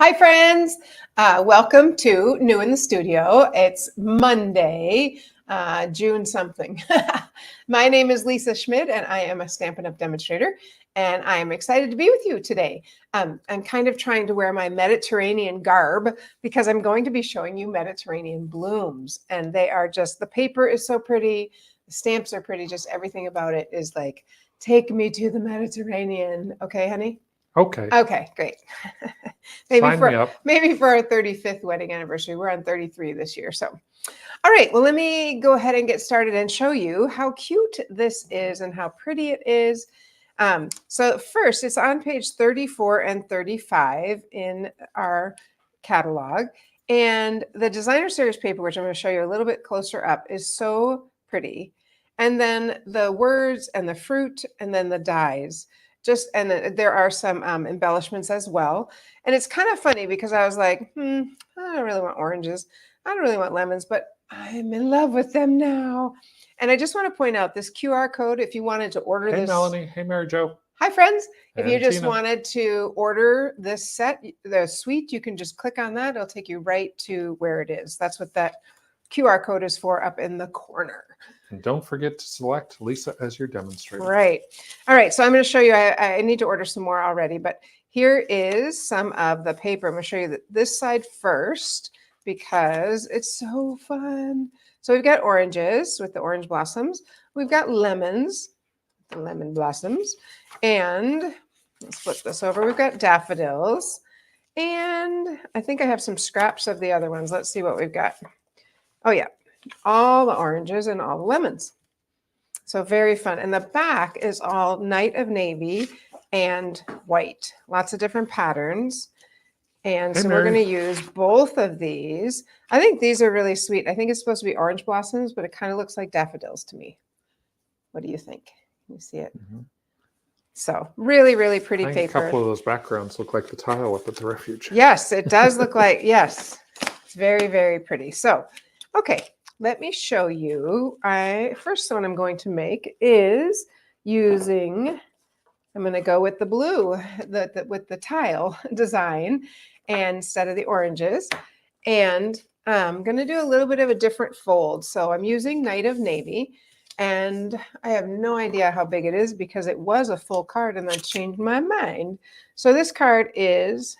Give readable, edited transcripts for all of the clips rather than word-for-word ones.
Hi, friends. Welcome to New in the Studio. It's Monday, June something. My name is Lisa Schmidt, and I am a Stampin' Up! Demonstrator, and I am excited to be with you today. I'm kind of trying to wear my Mediterranean garb because I'm going to be showing you Mediterranean blooms, and they are just, the paper is so pretty, the stamps are pretty, just everything about it is like, take me to the Mediterranean. Okay, honey? Okay. Okay, great. Sign me up. Maybe for our 35th wedding anniversary. We're on 33 this year. So, all right, well, let me go ahead and get started and show you how cute this is and how pretty it is. So first, it's on page 34 and 35 in our catalog. And the designer series paper, which I'm going to show you a little bit closer up, is so pretty. And then the words and the fruit and then the dies. There are some embellishments as well. And it's kind of funny because I was like, I don't really want oranges. I don't really want lemons, but I'm in love with them now. And I just want to point out this QR code, if you wanted to order Hey, this. Melanie. Hey, Mary Jo. Hi, friends. If you And just Tina. wanted to order this set, the suite, you can just click on that. It'll take you right to where it is. That's what that QR code is for up in the corner. And don't forget to select Lisa as your demonstrator. Right. All right. So I'm going to show you. I need to order some more already, but here is some of the paper. I'm going to show you this side first because it's so fun. So we've got oranges with the orange blossoms. We've got lemons, the lemon blossoms. And let's flip this over. We've got daffodils. And I think I have some scraps of the other ones. Let's see what we've got. Oh, yeah. All the oranges and all the lemons. So very fun. And the back is all Night of Navy and white. Lots of different patterns. And Hey, so Mary. we're going to use both of these. I think these are really sweet. I think it's supposed to be orange blossoms, but it kind of looks like daffodils to me. What do you think? Can you see it? Mm-hmm. So really, really pretty I think paper. a couple of those backgrounds look like the tile up at the refuge. Yes, it does look like, yes. It's very, very pretty. So, okay. Let me show you. First one I'm going to make is using, I'm going to go with the blue, with the tile design instead of the oranges. And I'm going to do a little bit of a different fold. So I'm using Night of Navy. And I have no idea how big it is because it was a full card and I changed my mind. So this card is,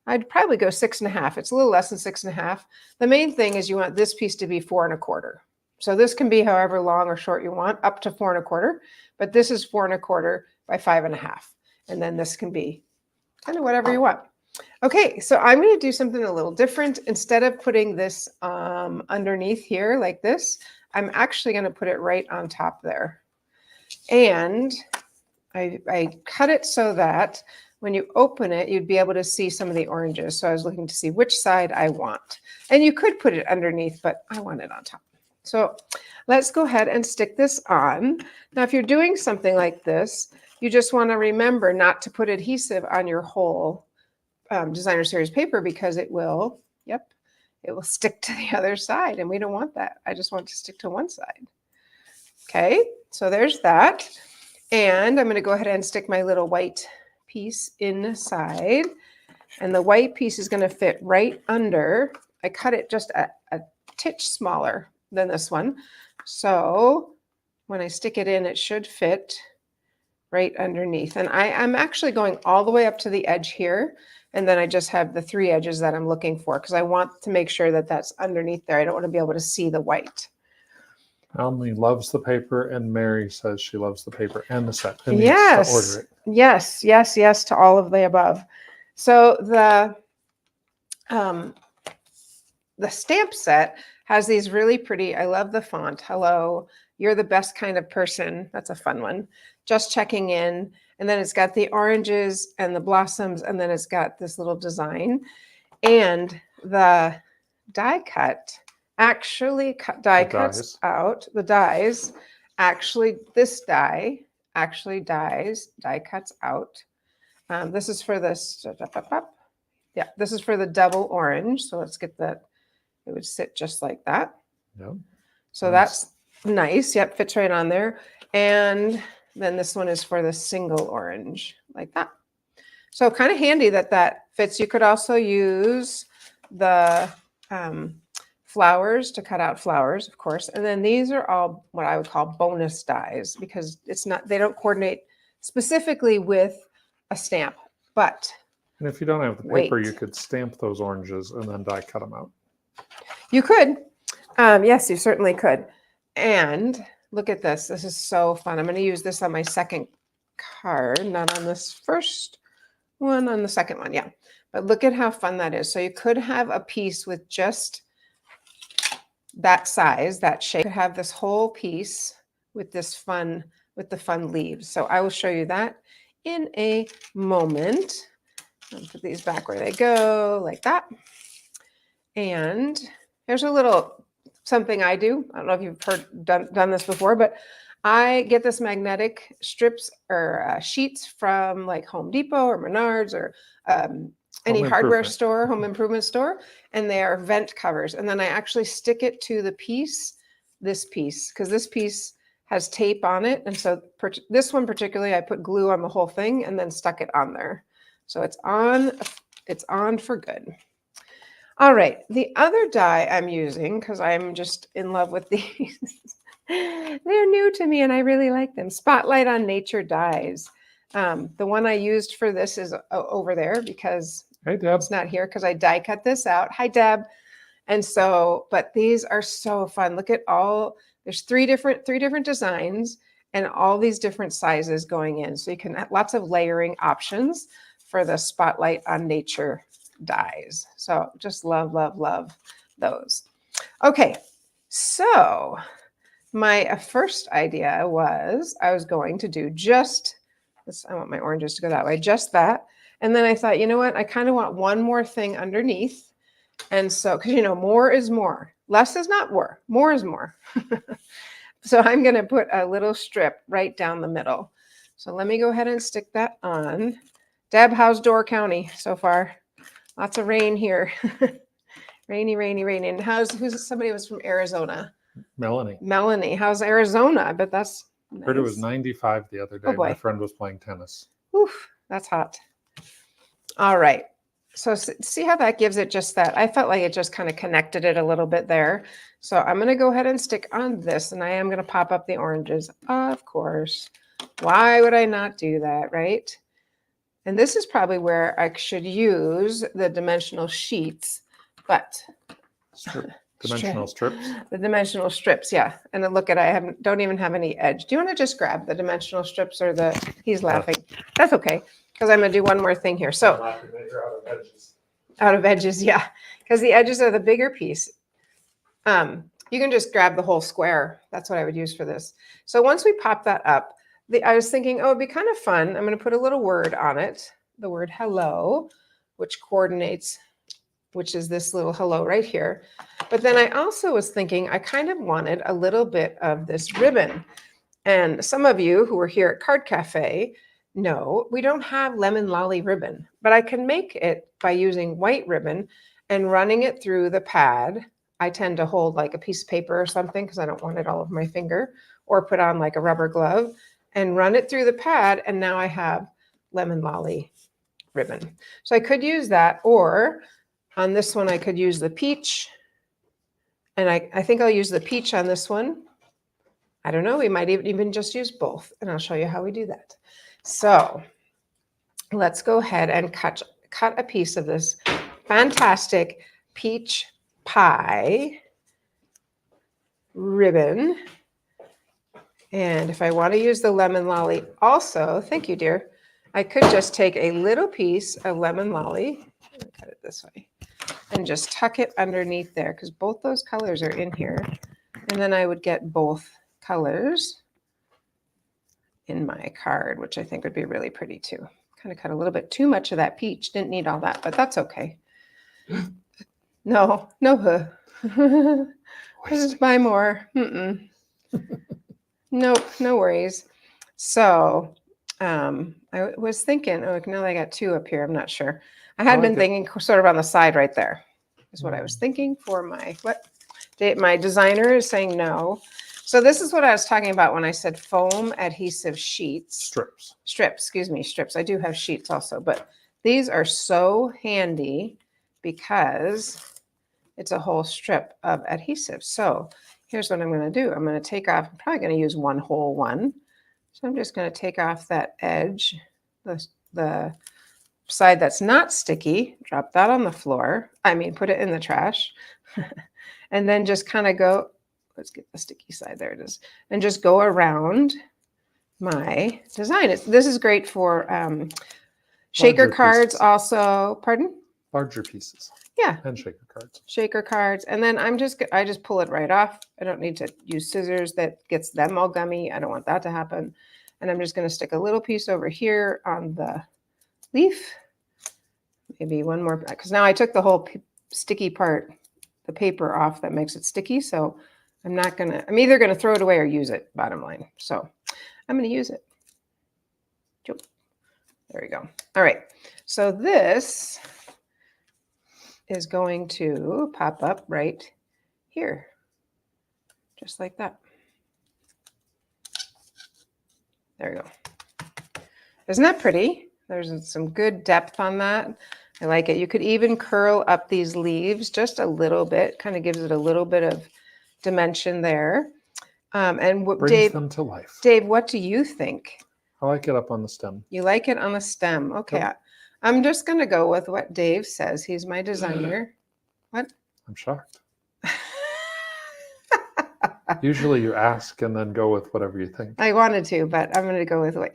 I'd probably go 6.5. It's a little less than 6.5. The main thing is you want this piece to be 4.25. So this can be however long or short you want, up to 4.25, but this is 4.25 by 5.5. And then this can be kind of whatever you want. Okay, so I'm going to do something a little different. Instead of putting this underneath here like this, I'm actually going to put it right on top there. And I cut it so that when you open it, you'd be able to see some of the oranges. So I was looking to see which side I want. And you could put it underneath, but I want it on top. So let's go ahead and stick this on. Now, if you're doing something like this, you just want to remember not to put adhesive on your whole designer series paper because it will, it will stick to the other side. And we don't want that. I just want to stick to one side. Okay, so there's that. And I'm going to go ahead and stick my little white piece inside. And the white piece is going to fit right under. I cut it just a titch smaller than this one. So when I stick it in, it should fit right underneath. And I'm actually going all the way up to the edge here. And then I just have the 3 edges that I'm looking for because I want to make sure that that's underneath there. I don't want to be able to see the white. Melanie loves the paper, and Mary says she loves the paper and the set and Yes. needs to order it. Yes, yes, yes to all of the above. So the stamp set has these really pretty, I love the font. Hello, you're the best kind of person. That's a fun one. Just checking in. And then it's got the oranges and the blossoms, and then it's got this little design. And the die cut actually cuts out the dies. Actually, this die actually die cuts out. This is for this. Yeah, this is for the double orange. So let's get that. It would sit just like that. Yep. So nice. That's nice. Yep, fits right on there. And then this one is for the single orange, like that. So kind of handy that that fits. You could also use the flowers to cut out flowers, of course. And then these are all what I would call bonus dies because it's not, they don't coordinate specifically with a stamp, but And if you don't have the paper, Wait. you could stamp those oranges and then die cut them out. you could. Yes, you certainly could. And look at this. This is so fun. I'm going to use this on my second card, not on this first one, on the second one. Yeah. But look at how fun that is. So you could have a piece with just that size, that shape. You could have this whole piece with this fun, with the fun leaves. So I will show you that in a moment. I'll put these back where they go, like that. And here's a little something I do. I don't know if you've done this before, but I get this magnetic strips or sheets from like Home Depot or Menards or any hardware store, home improvement store, and they are vent covers. And then I actually stick it to the piece, this piece, because this piece has tape on it. And so this one particularly, I put glue on the whole thing and then stuck it on there. So it's on for good. All right, the other die I'm using, because I'm just in love with these, they're new to me and I really like them. Spotlight on Nature dies. The one I used for this is over there because Hey, Deb. it's not here because I die cut this out. Hi, Deb. And so, but these are so fun. Look at all, there's three different designs and all these different sizes going in. So you can have lots of layering options for the Spotlight on Nature dies. So just love, love, love those. Okay, so my first idea was I was going to do just this. I want my oranges to go that way, just that. And then I thought, you know what? I kind of want one more thing underneath. And so, because you know, more is more. Less is not more. More is more. So I'm going to put a little strip right down the middle. So let me go ahead and stick that on. Deb, how's Door County so far? Lots of rain here. Rainy, rainy, rainy. And somebody was from Arizona? Melanie. Melanie, how's Arizona? I bet that's nice. Heard it was 95 the other day. Oh, boy. My friend was playing tennis. Oof, that's hot. All right. So see how that gives it just that. I felt like it just kind of connected it a little bit there. So I'm going to go ahead and stick on this, and I am going to pop up the oranges. Of course. Why would I not do that, right? And this is probably where I should use the dimensional sheets, but Dimensional strips. The dimensional strips, yeah. And then look at, don't even have any edge. Do you want to just grab the dimensional strips or he's laughing. That's okay, because I'm going to do one more thing here. So Out of edges. Out of edges, yeah, because the edges are the bigger piece. You can just grab the whole square. That's what I would use for this. So once we pop that up, I was thinking, oh, it'd be kind of fun. I'm going to put a little word on it, the word hello, which coordinates, which is this little hello right here. But then I also was thinking I kind of wanted a little bit of this ribbon. And some of you who were here at Card Cafe know we don't have lemon lolly ribbon, but I can make it by using white ribbon and running it through the pad. I tend to hold like a piece of paper or something because I don't want it all over my finger, or put on like a rubber glove and run it through the pad. And now I have lemon lolly ribbon. So I could use that, or on this one, I could use the peach. And I think I'll use the peach on this one. I don't know, we might even just use both, and I'll show you how we do that. So let's go ahead and cut a piece of this fantastic peach pie ribbon. And if I want to use the lemon lolly also, thank you, dear, I could just take a little piece of lemon lolly, cut it this way, and just tuck it underneath there, because both those colors are in here. And then I would get both colors in my card, which I think would be really pretty too. Kind of cut a little bit too much of that peach. Didn't need all that, but that's okay. No. Just buy more. Nope, no worries. So I was thinking, oh, now I got two up here. I'm not sure. I had been thinking sort of on the side right there is what I was thinking for my designer is saying no. So this is what I was talking about when I said foam adhesive sheets. Strips. Strips, excuse me, strips. I do have sheets also, but These are so handy because it's a whole strip of adhesive. So here's what I'm going to do. I'm going to take off, I'm probably going to use one whole one. So I'm just going to take off that edge, the side that's not sticky, drop that on the floor. Put it in the trash. And then just kind of go, let's get the sticky side, there it is. And just go around my design. This is great for shaker Larger cards pieces. also. Pardon? Larger pieces Yeah. and shaker cards. Shaker cards. And then I just pull it right off. I don't need to use scissors that gets them all gummy. I don't want that to happen. And I'm just going to stick a little piece over here on the leaf. Maybe one more, because now I took the whole sticky part, the paper off that makes it sticky. So I'm either going to throw it away or use it, bottom line. So I'm going to use it. There we go. All right. So this is going to pop up right here, just like that. There we go. Isn't that pretty? There's some good depth on that. I like it. You could even curl up these leaves just a little bit, kind of gives it a little bit of dimension there. And Brings Dave, them to life. Dave, what do you think? I like it up on the stem. You like it on the stem. Okay. Yep. I'm just going to go with what Dave says. He's my designer. What? I'm shocked. Usually you ask and then go with whatever you think. I wanted to, but I'm going to go with what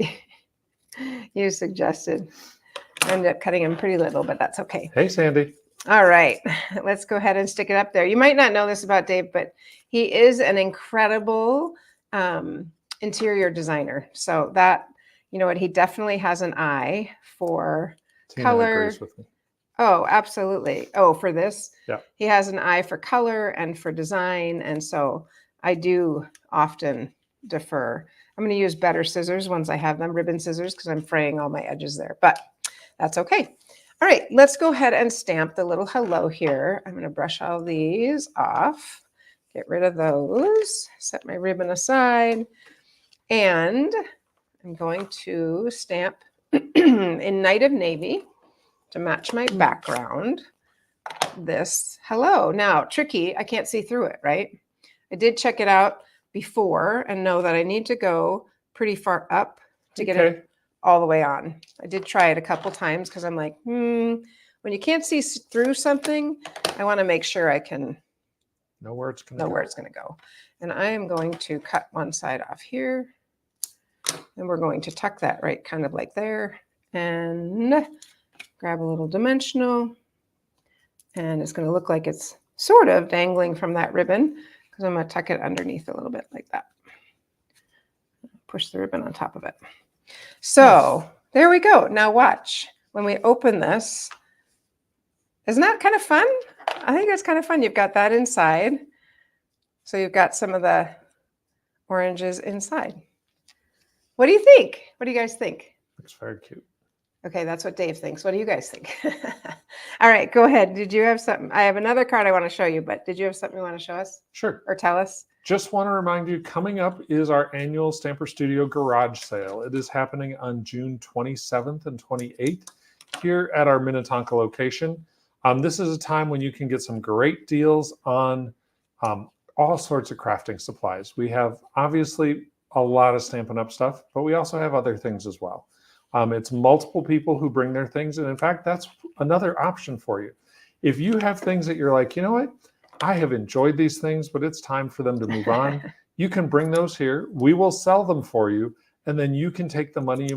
you suggested. I ended up cutting him pretty little, but that's okay. Hey, Sandy. All right. Let's go ahead and stick it up there. You might not know this about Dave, but he is an incredible interior designer. So that, you know what, he definitely has an eye for Tina color. agrees with me. Oh, absolutely. Oh, for this? Yeah. He has an eye for color and for design. And so I do often defer. I'm going to use better scissors once I have them, ribbon scissors, because I'm fraying all my edges there, but that's okay. All right, let's go ahead and stamp the little hello here. I'm going to brush all these off, get rid of those, set my ribbon aside, and I'm going to stamp in Night of Navy to match my background this hello. Now, tricky, I can't see through it, right? I did check it out before and know that I need to go pretty far up to get it all the way on. I did try it a couple times because I'm like, when you can't see through something, I want to make sure I can know where it's going to go. And I am going to cut one side off here. And we're going to tuck that right kind of like there and grab a little dimensional. And it's going to look like it's sort of dangling from that ribbon because I'm going to tuck it underneath a little bit like that. Push the ribbon on top of it. So there we go. Now watch when we open this. Isn't that kind of fun? I think that's kind of fun. You've got that inside. So you've got some of the oranges inside. What do you think? What do you guys think? Looks very cute. Okay, that's what Dave thinks. What do you guys think? All right, go ahead. Did you have something? I have another card I want to show you, but did you have something you want to show us? Sure. Or tell us? Just want to remind you, coming up is our annual Stamper Studio garage sale. It is happening on June 27th and 28th here at our Minnetonka location. This is a time when you can get some great deals on all sorts of crafting supplies. We have obviously a lot of Stampin' Up! Stuff, but we also have other things as well. It's multiple people who bring their things. And in fact, that's another option for you. If you have things that you're like, you know what? I have enjoyed these things, but it's time for them to move on. You can bring those here. We will sell them for you. And then you can take the money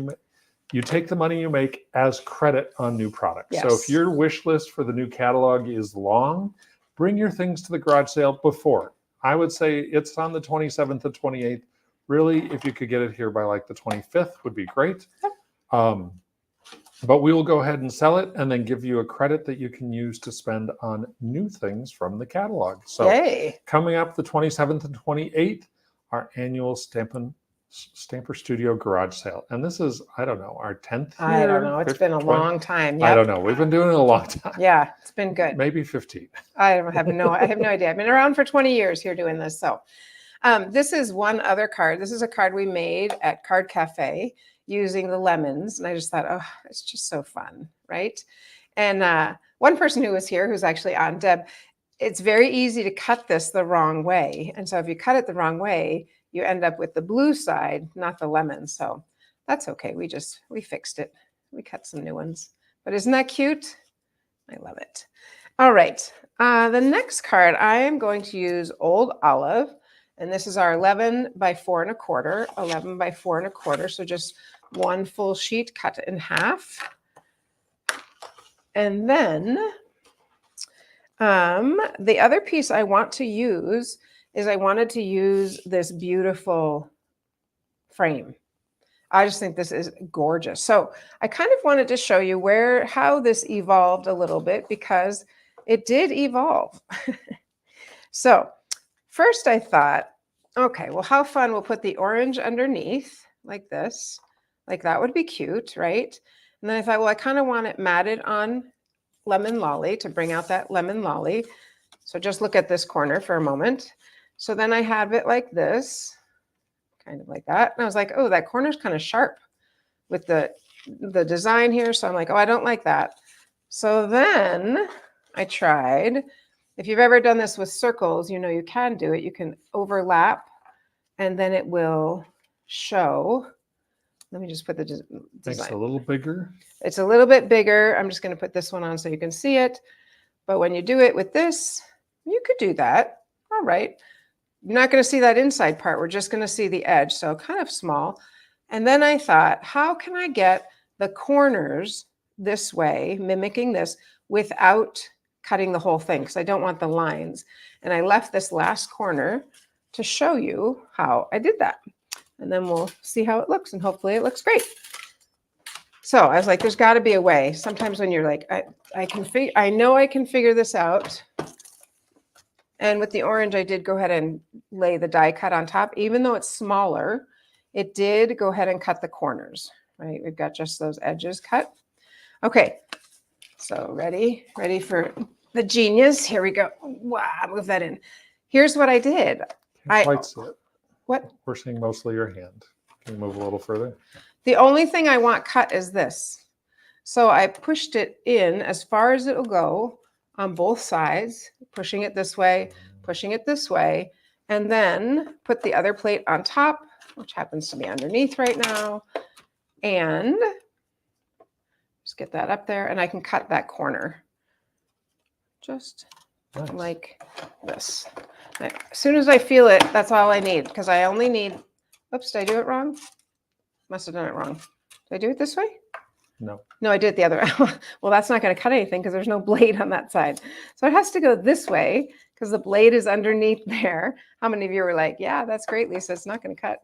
you take the money you make as credit on new products. Yes. So if your wish list for the new catalog is long, bring your things to the garage sale before. I would say it's on the 27th and 28th. Really, if you could get it here by like the 25th would be great. But we will go ahead and sell it and then give you a credit that you can use to spend on new things from the catalog. So Yay. Coming up the 27th and 28th, our annual Stamper Studio garage sale. And this is, I don't know, our 10th year? I don't know. It's been a long time. Yep. I don't know. We've been doing it a long time. Yeah, it's been good. Maybe 15. I have no idea. I've been around for 20 years here doing this. So this is one other card. This is a card we made at Card Cafe. using the lemons. And I just thought, oh, it's just so fun, right? And one person who was here, who's actually on, Deb, it's very easy to cut this the wrong way. And so if you cut it the wrong way, you end up with the blue side, not the lemon. So that's okay. We fixed it. We cut some new ones. But isn't that cute? I love it. All right. The next card, I am going to use Old Olive. And this is our 11 by 4 1/4, 11 by 4 1/4. So just one full sheet cut in half. And then the other piece I want to use is I wanted to use this beautiful frame. I just think this is gorgeous. So I kind of wanted to show you how this evolved a little bit, because it did evolve. So first I thought, okay, well, how fun, we'll put the orange underneath like this, like that would be cute, right? And then I thought, well, I kind of want it matted on lemon lolly to bring out that lemon lolly. So just look at this corner for a moment. So then I have it like this, kind of like that. And I was like, oh, that corner's kind of sharp with the design here. So I'm like, oh, I don't like that. So then I tried, if you've ever done this with circles, you know you can do it. You can overlap and then it will show. Let me just put the design. Makes it a little bigger. It's a little bit bigger. I'm just going to put this one on so you can see it. But when you do it with this, you could do that. All right. You're not going to see that inside part. We're just going to see the edge. So kind of small. And then I thought, how can I get the corners this way, mimicking this, without cutting the whole thing? Because I don't want the lines. And I left this last corner to show you how I did that. And then we'll see how it looks, and hopefully it looks great. So I was like, there's got to be a way. Sometimes when you're like, I know I can figure this out. And with the orange, I did go ahead and lay the die cut on top. Even though it's smaller, it did go ahead and cut the corners, right? We've got just those edges cut. Okay, so ready for the genius. Here we go. Wow, move that in. Here's what I did. Can't quite see it. What? We're seeing mostly your hand. Can you move a little further? The only thing I want cut is this. So I pushed it in as far as it'll go on both sides, pushing it this way, and then put the other plate on top, which happens to be underneath right now, and just get that up there, and I can cut that corner just Nice. like this. As soon as I feel it, that's all I need, because I only need, oops, did I do it wrong? Must have done it wrong. Did I do it this way? No. No, I did it the other way. Well, that's not going to cut anything because there's no blade on that side. So it has to go this way because the blade is underneath there. How many of you were like, yeah, that's great, Lisa, it's not going to cut.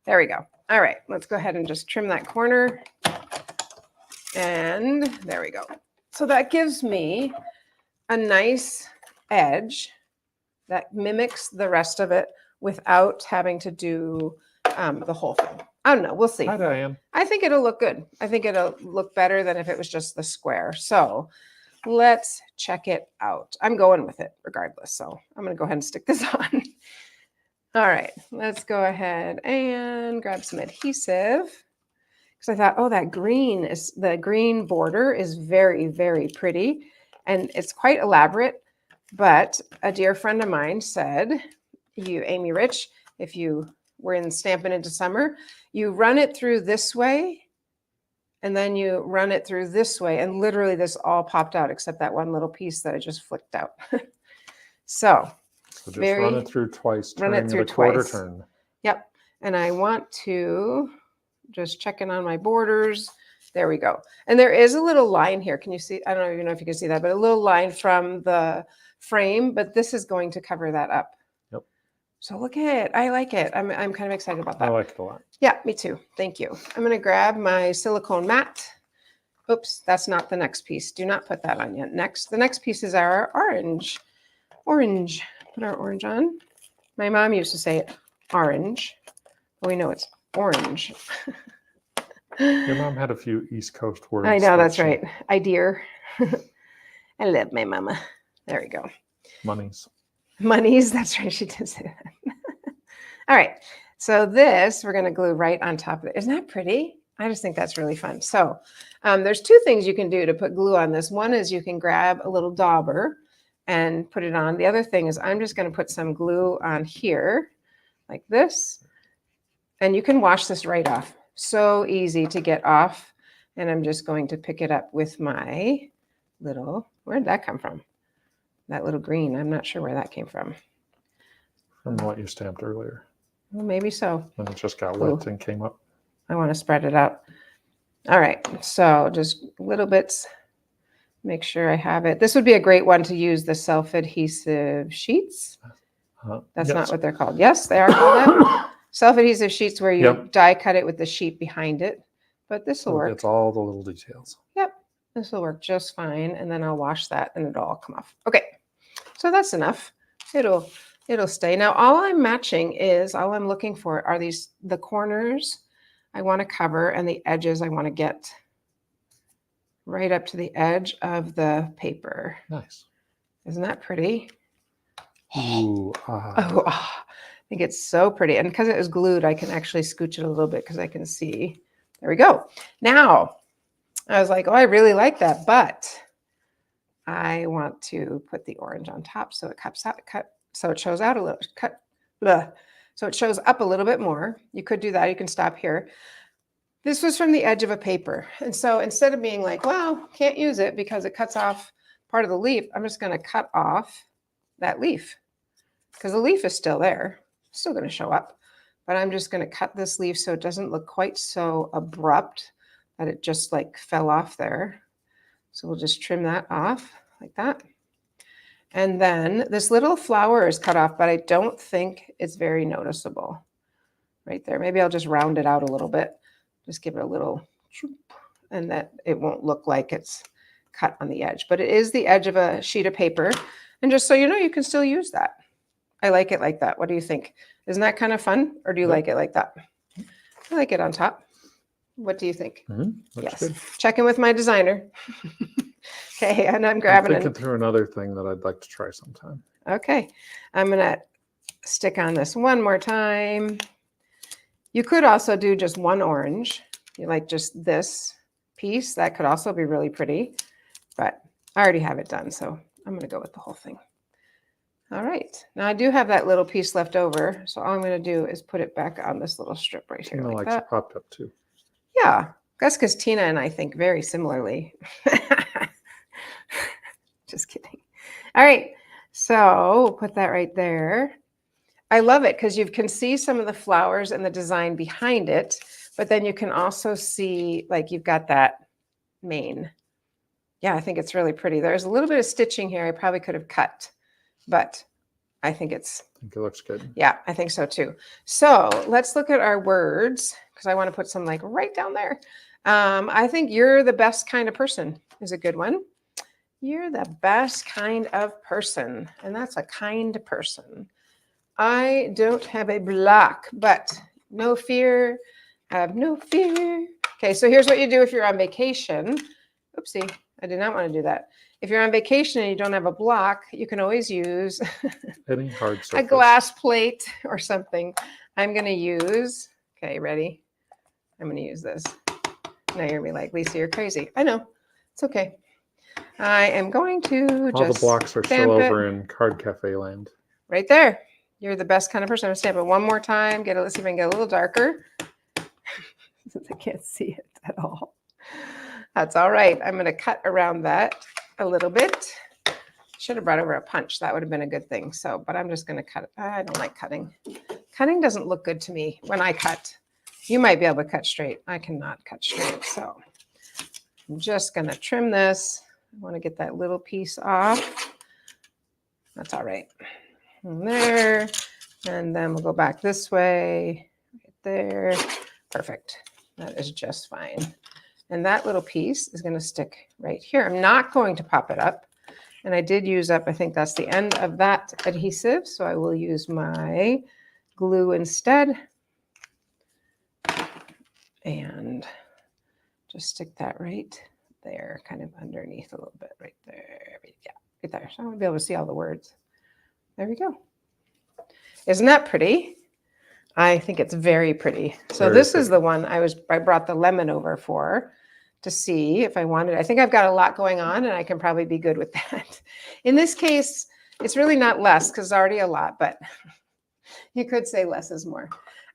There we go. All right, let's go ahead and just trim that corner. And there we go. So that gives me a nice edge that mimics the rest of it without having to do the whole thing. I don't know. We'll see. Hi, Diane. I think it'll look good. I think it'll look better than if it was just the square. So let's check it out. I'm going with it regardless. So I'm going to go ahead and stick this on. All right, let's go ahead and grab some adhesive. Because I thought, oh, the green border is very, very pretty. And it's quite elaborate. But a dear friend of mine said, Amy Rich, if you were in Stampin' Into Summer, you run it through this way, and then you run it through this way, and literally this all popped out except that one little piece that I just flicked out. So just run it through twice. Run it through quarter twice. turn. Yep. And I want to just check in on my borders. There we go. And there is a little line here. Can you see? I don't even know if you can see that, but a little line from the frame, but this is going to cover that up. Yep. So look at it. I like it. I'm kind of excited about that. I like it a lot. Yeah, me too. Thank you. I'm going to grab my silicone mat. Oops, that's not the next piece. Do not put that on yet. The next piece is our orange. Orange. Put our orange on. My mom used to say it orange, but we know it's orange. Your mom had a few East Coast words. I know, that's right. I dear. I love my mama. There we go. Monies. Monies, that's right. She did say that. All right. So this we're going to glue right on top of it. Isn't that pretty? I just think that's really fun. So there's two things you can do to put glue on this. One is you can grab a little dauber and put it on. The other thing is I'm just going to put some glue on here like this. And you can wash this right off. So easy to get off. And I'm just going to pick it up with my little, where did that come from? That little green. I'm not sure where that came from. From what you stamped earlier. Well, maybe so. And it just got Ooh. wet and came up. I want to spread it out. All right, so just little bits. Make sure I have it. This would be a great one to use the self-adhesive sheets. That's yes. not what they're called. Yes, they are called that. Self-adhesive sheets where you Yep. die cut it with the sheet behind it. But this will So work. it's all the little details. Yep, this will work just fine. And then I'll wash that and it'll all come off. Okay, so that's enough. It'll stay. Now, all I'm matching is, all I'm looking for are the corners I want to cover and the edges I want to get right up to the edge of the paper. Nice. Isn't that pretty? Ooh, Oh, I think it's so pretty. And because it was glued, I can actually scooch it a little bit because I can see. There we go. Now, I was like, oh, I really like that, but I want to put the orange on top so it cuts out, so it shows out a little, so it shows up a little bit more. You could do that. You can stop here. This was from the edge of a paper. And so instead of being like, well, can't use it because it cuts off part of the leaf, I'm just going to cut off that leaf because the leaf is still there. It's still going to show up, but I'm just going to cut this leaf so it doesn't look quite so abrupt that it just like fell off there. So we'll just trim that off like that. And then this little flower is cut off, but I don't think it's very noticeable right there. Maybe I'll just round it out a little bit. Just give it a little, and that it won't look like it's cut on the edge, but it is the edge of a sheet of paper. And just so you know, you can still use that. I like it like that. What do you think? Isn't that kind of fun? Or do you like it like that? I like it on top. What do you think? That's yes. good. Check in with my designer. Okay, and I'm grabbing I'm thinking through another thing that I'd like to try sometime. Okay, I'm gonna stick on this one more time. You could also do just one orange. You like just this piece. That could also be really pretty, but I already have it done, so I'm gonna go with the whole thing. All right, now I do have that little piece left over, so all I'm gonna do is put it back on this little strip right here. Tina like likes that. it popped up too. Yeah, that's because Tina and I think very similarly. Just kidding. All right, so we'll put that right there. I love it because you can see some of the flowers and the design behind it, but then you can also see like you've got that mane. Yeah, I think it's really pretty. There's a little bit of stitching here I probably could have cut, but I think I think it looks good. yeah, I think so too. So let's look at our words because I want to put some like right down there. I think you're the best kind of person is a good one. You're the best kind of person, and that's a kind person. I don't have a block, but no fear, have no fear. Okay, so here's what you do if you're on vacation. Oopsie, I did not want to do that. If you're on vacation and you don't have a block, you can always use Any hard surface. a glass plate or something. I'm going to use, okay, ready? I'm going to use this. Now you're going to be like, Lisa, you're crazy. I know. It's okay. I am going to All just the blocks are stamp still it over in Card Cafe land. right there. You're the best kind of person. I'm going to stamp it one more time. Let's see if I can get a little darker. Since I can't see it at all. That's all right. I'm going to cut around that a little bit. Should have brought over a punch. That would have been a good thing. So, but I'm just going to cut it. I don't like cutting. Cutting doesn't look good to me when I cut. You might be able to cut straight. I cannot cut straight. So I'm just going to trim this. I want to get that little piece off. That's all right. And there. And then we'll go back this way. Right there. Perfect. That is just fine. And that little piece is going to stick right here. I'm not going to pop it up. And I did use up, I think that's the end of that adhesive. So I will use my glue instead. And just stick that right there, kind of underneath a little bit right there. Yeah, right there. So I want to be able to see all the words. There we go. Isn't that pretty? I think it's very pretty. So Very this is pretty. the one I brought the lemon over for to see if I wanted. I think I've got a lot going on and I can probably be good with that. In this case, it's really not less because it's already a lot, but you could say less is more.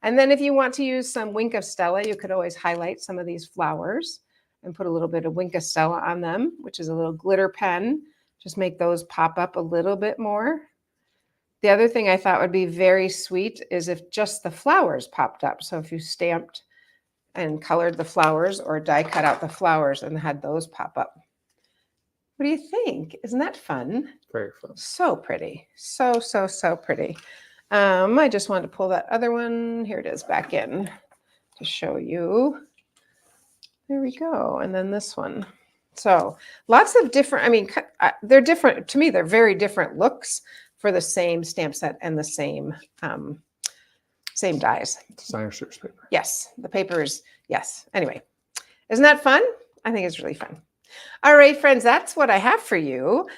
And then if you want to use some Wink of Stella, you could always highlight some of these flowers and put a little bit of Wink of Stella on them, which is a little glitter pen. Just make those pop up a little bit more. The other thing I thought would be very sweet is if just the flowers popped up. So if you stamped and colored the flowers or die cut out the flowers and had those pop up. What do you think? Isn't that fun? Very fun. So pretty. So, so, so pretty. I just wanted to pull that other one. Here it is back in to show you. There we go. And then this one. So lots of different, I mean, they're different. To me, they're very different looks for the same stamp set and the same dies. Designer series paper. Yes, the paper is, yes. Anyway, isn't that fun? I think it's really fun. All right, friends, that's what I have for you.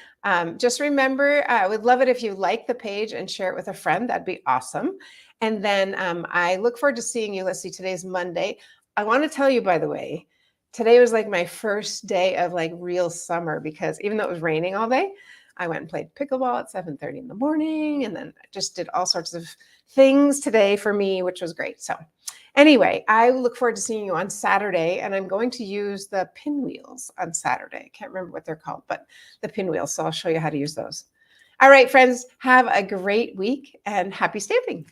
Just remember, I would love it if you like the page and share it with a friend. That'd be awesome. And then I look forward to seeing you. Let's see, today's Monday. I want to tell you, by the way, today was like my first day of like real summer because even though it was raining all day, I went and played pickleball at 7:30 in the morning and then just did all sorts of things today for me, which was great. So anyway, I look forward to seeing you on Saturday, and I'm going to use the pinwheels on Saturday. I can't remember what they're called, but the pinwheels. So I'll show you how to use those. All right, friends, have a great week and happy stamping.